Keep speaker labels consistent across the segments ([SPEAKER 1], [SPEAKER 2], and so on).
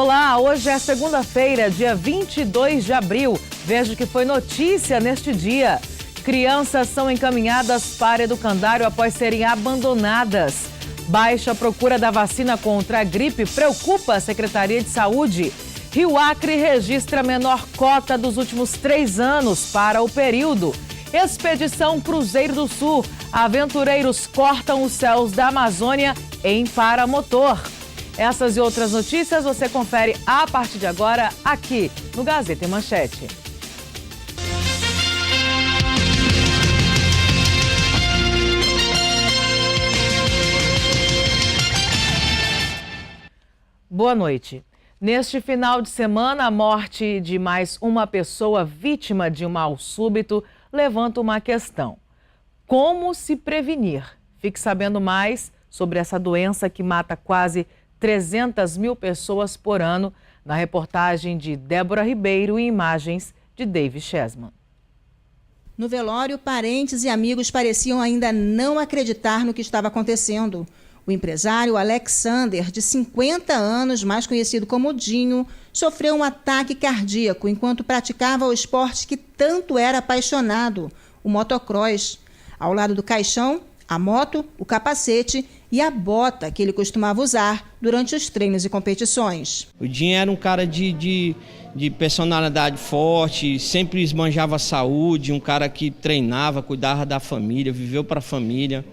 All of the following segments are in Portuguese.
[SPEAKER 1] Olá, hoje é segunda-feira, dia 22 de abril. Veja o que foi notícia neste dia. Crianças são encaminhadas para educandário após serem abandonadas. Baixa procura da vacina contra a gripe preocupa a Secretaria de Saúde. Rio Acre registra a menor cota dos últimos 3 anos para o período. Expedição Cruzeiro do Sul. Aventureiros cortam os céus da Amazônia em paramotor. Essas e outras notícias você confere a partir de agora aqui no Gazeta em Manchete. Boa noite. Neste final de semana, a morte de mais uma pessoa vítima de um mal súbito levanta uma questão. Como se prevenir? Fique sabendo mais sobre essa doença que mata quase 300 mil pessoas por ano na reportagem de Débora Ribeiro e imagens de David Chesman.
[SPEAKER 2] No velório, parentes e amigos pareciam ainda não acreditar no que estava acontecendo. O empresário Alexander, de 50 anos, mais conhecido como Dinho, sofreu um ataque cardíaco enquanto praticava o esporte que tanto era apaixonado, o motocross. Ao lado do caixão, a moto, o capacete e a bota que ele costumava usar durante os treinos e competições.
[SPEAKER 3] O Dinho era um cara de personalidade forte, sempre esbanjava saúde, um cara que treinava, cuidava da família, viveu para a família.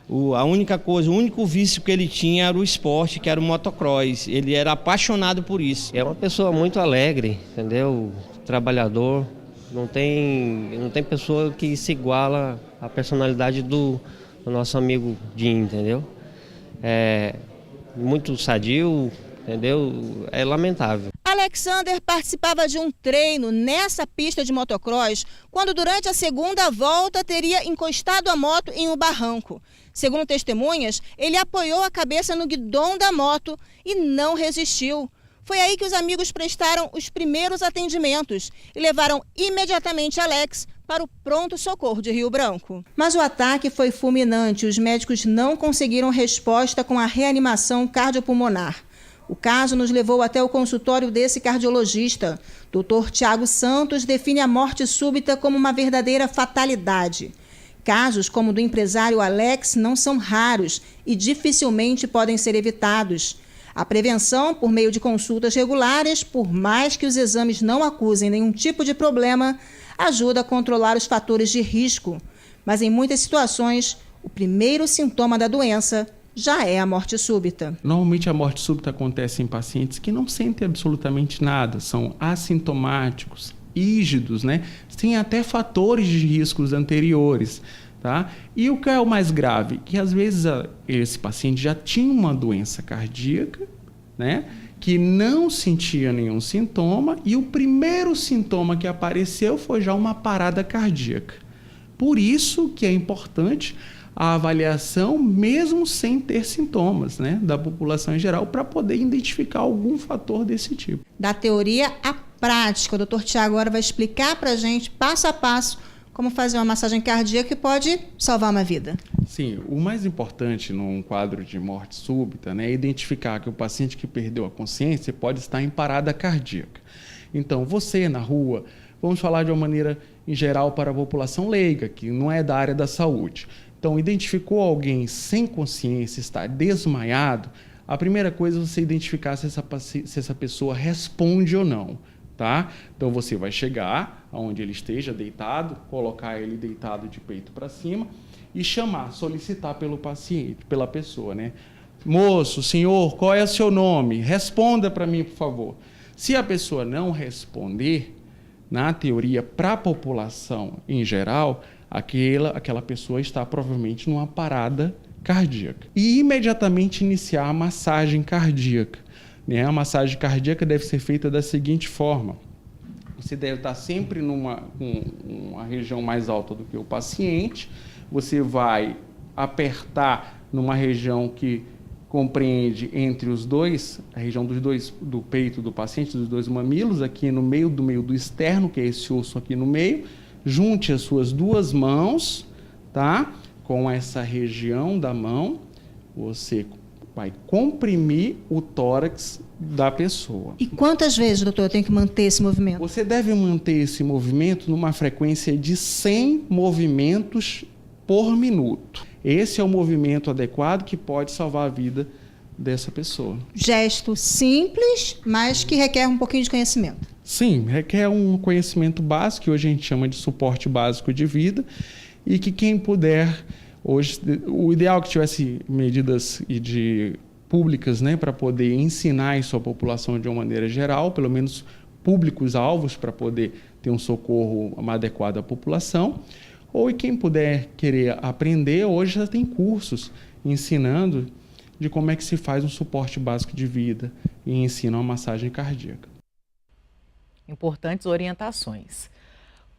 [SPEAKER 3] A única coisa, o único vício que ele tinha era o esporte, que era o motocross. Ele era apaixonado por isso.
[SPEAKER 4] É uma pessoa muito alegre, entendeu? Trabalhador. Não tem pessoa que se iguala à personalidade do nosso amigo Dinho, entendeu? É muito sadio, entendeu? É lamentável.
[SPEAKER 2] Alexander participava de um treino nessa pista de motocross quando durante a segunda volta teria encostado a moto em um barranco. Segundo testemunhas, ele apoiou a cabeça no guidão da moto e não resistiu. Foi aí que os amigos prestaram os primeiros atendimentos e levaram imediatamente Alex para o pronto-socorro de Rio Branco. Mas o ataque foi fulminante e os médicos não conseguiram resposta com a reanimação cardiopulmonar. O caso nos levou até o consultório desse cardiologista. Dr. Tiago Santos define a morte súbita como uma verdadeira fatalidade. Casos como o do empresário Alex não são raros e dificilmente podem ser evitados. A prevenção, por meio de consultas regulares, por mais que os exames não acusem nenhum tipo de problema, ajuda a controlar os fatores de risco. Mas em muitas situações, o primeiro sintoma da doença já é a morte súbita.
[SPEAKER 5] Normalmente a morte súbita acontece em pacientes que não sentem absolutamente nada, são assintomáticos, rígidos, né? Tem até fatores de riscos anteriores, tá? E o que é o mais grave? Que às vezes esse paciente já tinha uma doença cardíaca, né? Que não sentia nenhum sintoma e o primeiro sintoma que apareceu foi já uma parada cardíaca. Por isso que é importante a avaliação mesmo sem ter sintomas, né, da população em geral, para poder identificar algum fator desse tipo.
[SPEAKER 2] Da teoria à prática, o Dr. Tiago agora vai explicar para a gente, passo a passo, como fazer uma massagem cardíaca que pode salvar uma vida.
[SPEAKER 5] Sim, o mais importante num quadro de morte súbita, né, é identificar que o paciente que perdeu a consciência pode estar em parada cardíaca. Então, você na rua, vamos falar de uma maneira em geral para a população leiga, que não é da área da saúde. Então, identificou alguém sem consciência, está desmaiado, a primeira coisa é você identificar se essa pessoa responde ou não, tá? Então, você vai chegar aonde ele esteja deitado, colocar ele deitado de peito para cima e solicitar pelo paciente, pela pessoa, né? Moço, senhor, qual é o seu nome? Responda para mim, por favor. Se a pessoa não responder, na teoria, para a população em geral, aquela pessoa está provavelmente numa parada cardíaca. E imediatamente iniciar a massagem cardíaca, né? A massagem cardíaca deve ser feita da seguinte forma. Você deve estar sempre numa região mais alta do que o paciente. Você vai apertar numa região que compreende entre os dois, a região do peito do paciente, dos dois mamilos, aqui no meio do externo, que é esse osso aqui no meio. Junte as suas duas mãos, tá? Com essa região da mão, você vai comprimir o tórax da pessoa.
[SPEAKER 2] E quantas vezes, doutor, eu tenho que manter esse movimento?
[SPEAKER 5] Você deve manter esse movimento numa frequência de 100 movimentos por minuto. Esse é o movimento adequado que pode salvar a vida dessa pessoa.
[SPEAKER 2] Gesto simples, mas que requer um pouquinho de conhecimento.
[SPEAKER 5] Sim, requer um conhecimento básico, que hoje a gente chama de suporte básico de vida, e que quem puder, hoje, o ideal é que tivesse medidas públicas, né, para poder ensinar isso à população de uma maneira geral, pelo menos públicos-alvos, para poder ter um socorro adequado à população. Ou e quem puder querer aprender, hoje já tem cursos ensinando de como é que se faz um suporte básico de vida e ensina uma massagem cardíaca.
[SPEAKER 1] Importantes orientações.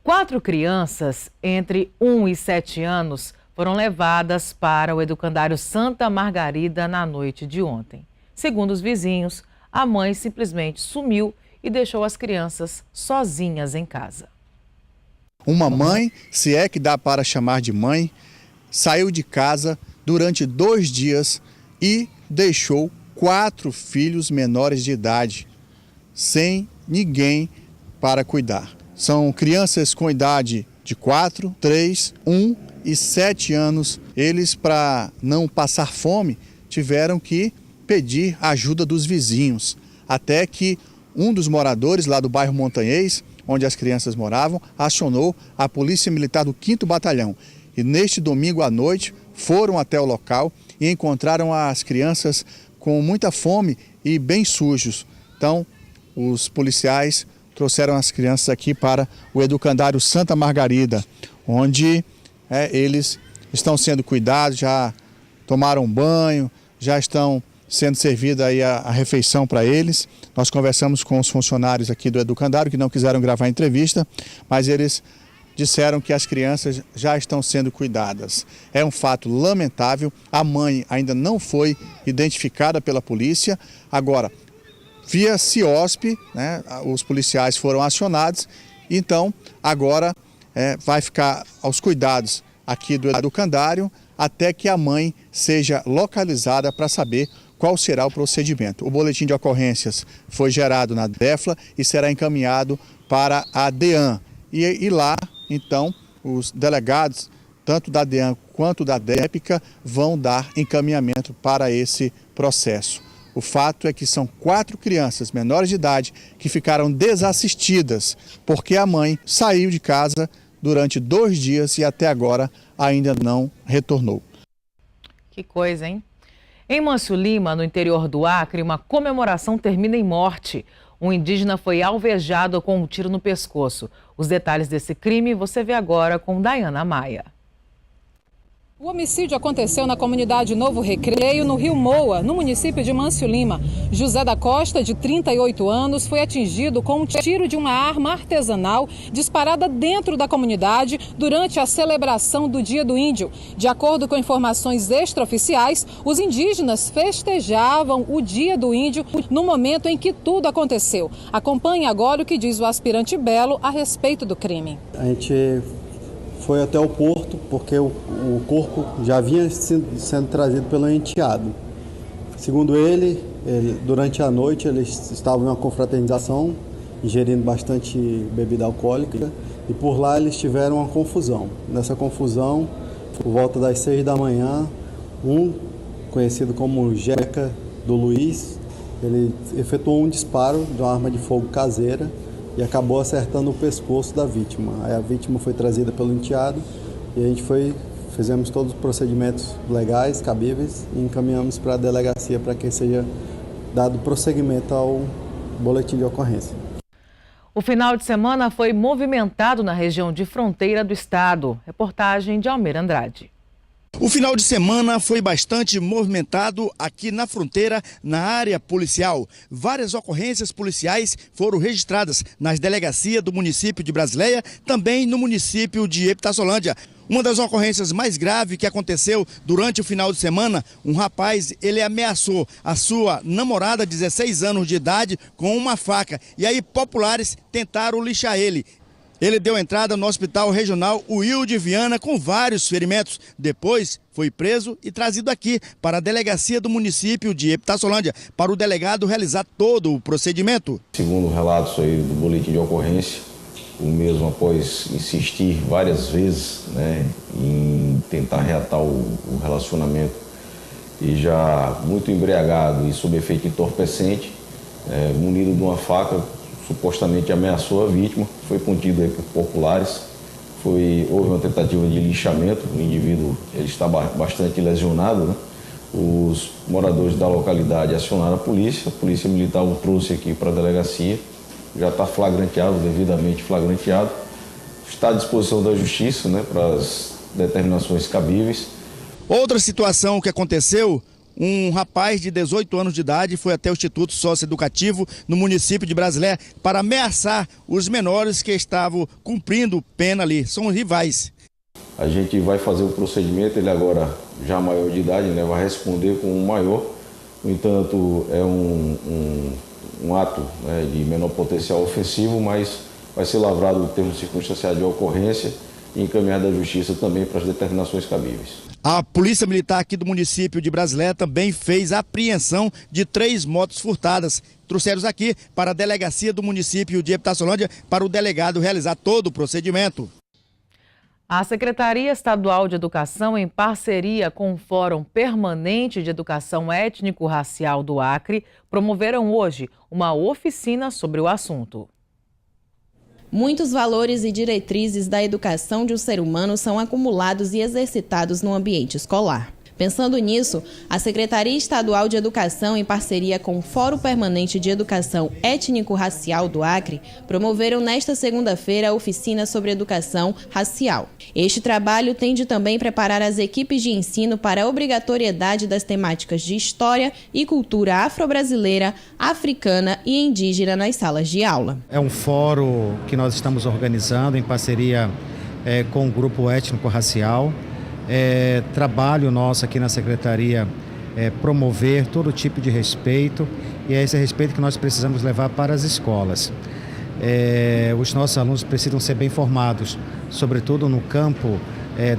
[SPEAKER 1] 4 crianças entre 1 e 7 anos foram levadas para o educandário Santa Margarida na noite de ontem. Segundo os vizinhos, a mãe simplesmente sumiu e deixou as crianças sozinhas em casa.
[SPEAKER 6] Uma mãe, se é que dá para chamar de mãe, saiu de casa durante 2 dias e deixou 4 filhos menores de idade, sem ninguém para cuidar. São crianças com idade de 4, 3, 1 e 7 anos. Eles, para não passar fome, tiveram que pedir ajuda dos vizinhos, até que um dos moradores lá do bairro Montanhês, onde as crianças moravam, acionou a Polícia Militar do 5º Batalhão. E neste domingo à noite foram até o local e encontraram as crianças com muita fome e bem sujos. Então, os policiais trouxeram as crianças aqui para o educandário Santa Margarida, onde eles estão sendo cuidados, já tomaram banho, já estão sendo servida aí a refeição para eles. Nós conversamos com os funcionários aqui do educandário que não quiseram gravar a entrevista, mas eles disseram que as crianças já estão sendo cuidadas. É um fato lamentável, a mãe ainda não foi identificada pela polícia. Agora, via CIOSP, né, os policiais foram acionados, então agora vai ficar aos cuidados aqui do educandário até que a mãe seja localizada para saber qual será o procedimento. O boletim de ocorrências foi gerado na DEFLA e será encaminhado para a DEAN. E lá, então, os delegados, tanto da DEAN quanto da DEPICA, vão dar encaminhamento para esse processo. O fato é que são 4 crianças menores de idade que ficaram desassistidas porque a mãe saiu de casa durante 2 dias e até agora ainda não retornou.
[SPEAKER 1] Que coisa, hein? Em Mâncio Lima, no interior do Acre, uma comemoração termina em morte. Um indígena foi alvejado com um tiro no pescoço. Os detalhes desse crime você vê agora com Dayana Maia.
[SPEAKER 7] O homicídio aconteceu na comunidade Novo Recreio, no Rio Moa, no município de Mâncio Lima. José da Costa, de 38 anos, foi atingido com um tiro de uma arma artesanal disparada dentro da comunidade durante a celebração do Dia do Índio. De acordo com informações extraoficiais, os indígenas festejavam o Dia do Índio no momento em que tudo aconteceu. Acompanhe agora o que diz o aspirante Belo a respeito do crime.
[SPEAKER 8] A gente foi até o porto porque o corpo já vinha sendo trazido pelo enteado. Segundo ele, durante a noite eles estavam em uma confraternização, ingerindo bastante bebida alcoólica, e por lá eles tiveram uma confusão. Nessa confusão, por volta das 6 da manhã, um conhecido como Jeca do Luiz, ele efetuou um disparo de uma arma de fogo caseira e acabou acertando o pescoço da vítima. Aí a vítima foi trazida pelo enteado e a gente fizemos todos os procedimentos legais, cabíveis, e encaminhamos para a delegacia para que seja dado prosseguimento ao boletim de ocorrência.
[SPEAKER 1] O final de semana foi movimentado na região de fronteira do estado. Reportagem de Almeida Andrade.
[SPEAKER 9] O final de semana foi bastante movimentado aqui na fronteira, na área policial. Várias ocorrências policiais foram registradas nas delegacias do município de Brasileia, também no município de Epitáciolândia. Uma das ocorrências mais graves que aconteceu durante o final de semana, um rapaz, ele ameaçou a sua namorada de 16 anos de idade com uma faca. E aí populares tentaram lixar ele. Ele deu entrada no Hospital Regional Wilde Viana com vários ferimentos. Depois foi preso e trazido aqui para a delegacia do município de Epitácio-Holândia para o delegado realizar todo o procedimento.
[SPEAKER 10] Segundo relatos aí do boletim de ocorrência, o mesmo, após insistir várias vezes, né, em tentar reatar o relacionamento e já muito embriagado e sob efeito entorpecente, munido de uma faca, supostamente ameaçou a vítima, foi contido aí por populares, houve uma tentativa de lixamento, o indivíduo ele está bastante lesionado, né? Os moradores da localidade acionaram a polícia militar o trouxe aqui para a delegacia, já está flagranteado, devidamente flagranteado, está à disposição da justiça, né, para as determinações cabíveis.
[SPEAKER 9] Outra situação que aconteceu, um rapaz de 18 anos de idade foi até o Instituto Socioeducativo no município de Brasileia para ameaçar os menores que estavam cumprindo pena ali, são rivais.
[SPEAKER 10] A gente vai fazer o procedimento, ele agora já maior de idade, né, vai responder com um maior, no entanto é um ato, né, de menor potencial ofensivo, mas vai ser lavrado o termo circunstanciado de ocorrência e encaminhado à justiça também para as determinações cabíveis.
[SPEAKER 9] A Polícia Militar aqui do município de Brasileia também fez a apreensão de 3 motos furtadas. Trouxeram aqui para a delegacia do município de Epitácio-Holândia para o delegado realizar todo o procedimento.
[SPEAKER 1] A Secretaria Estadual de Educação, em parceria com o Fórum Permanente de Educação Étnico-Racial do Acre, promoveram hoje uma oficina sobre o assunto.
[SPEAKER 11] Muitos valores e diretrizes da educação de um ser humano são acumulados e exercitados no ambiente escolar. Pensando nisso, a Secretaria Estadual de Educação, em parceria com o Fórum Permanente de Educação Étnico-Racial do Acre, promoveram nesta segunda-feira a oficina sobre educação racial. Este trabalho tende também a preparar as equipes de ensino para a obrigatoriedade das temáticas de história e cultura afro-brasileira, africana e indígena nas salas de aula.
[SPEAKER 12] É um fórum que nós estamos organizando em parceria com o Grupo Étnico-Racial. Trabalho nosso aqui na Secretaria promover todo tipo de respeito, e é esse respeito que nós precisamos levar para as escolas. Os nossos alunos precisam ser bem formados, sobretudo no campo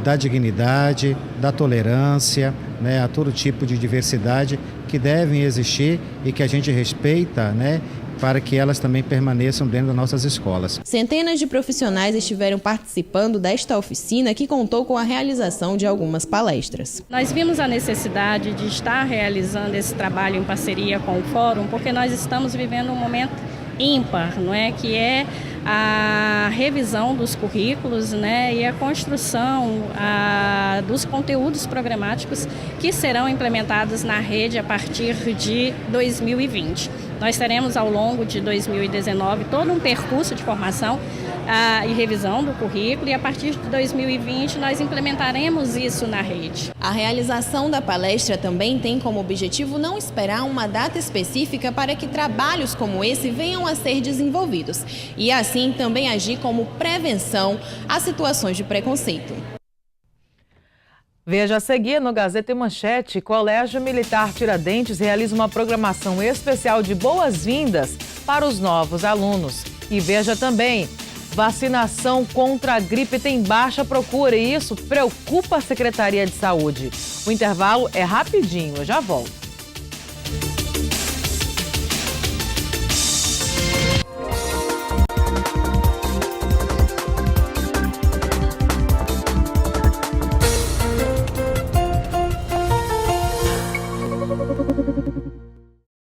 [SPEAKER 12] da dignidade, da tolerância, né, a todo tipo de diversidade que devem existir e que a gente respeita, né, para que elas também permaneçam dentro das nossas escolas.
[SPEAKER 11] Centenas de profissionais estiveram participando desta oficina, que contou com a realização de algumas palestras.
[SPEAKER 13] Nós vimos a necessidade de estar realizando esse trabalho em parceria com o Fórum, porque nós estamos vivendo um momento ímpar, não é? Que é a revisão dos currículos, né, e a construção dos conteúdos programáticos que serão implementados na rede a partir de 2020. Nós teremos ao longo de 2019 todo um percurso de formação e revisão do currículo, e a partir de 2020 nós implementaremos isso na rede.
[SPEAKER 11] A realização da palestra também tem como objetivo não esperar uma data específica para que trabalhos como esse venham a ser desenvolvidos, e assim também agir como prevenção a situações de preconceito.
[SPEAKER 1] Veja a seguir no Gazeta e Manchete: Colégio Militar Tiradentes realiza uma programação especial de boas-vindas para os novos alunos. E veja também, vacinação contra a gripe tem baixa procura e isso preocupa a Secretaria de Saúde. O intervalo é rapidinho, eu já volto.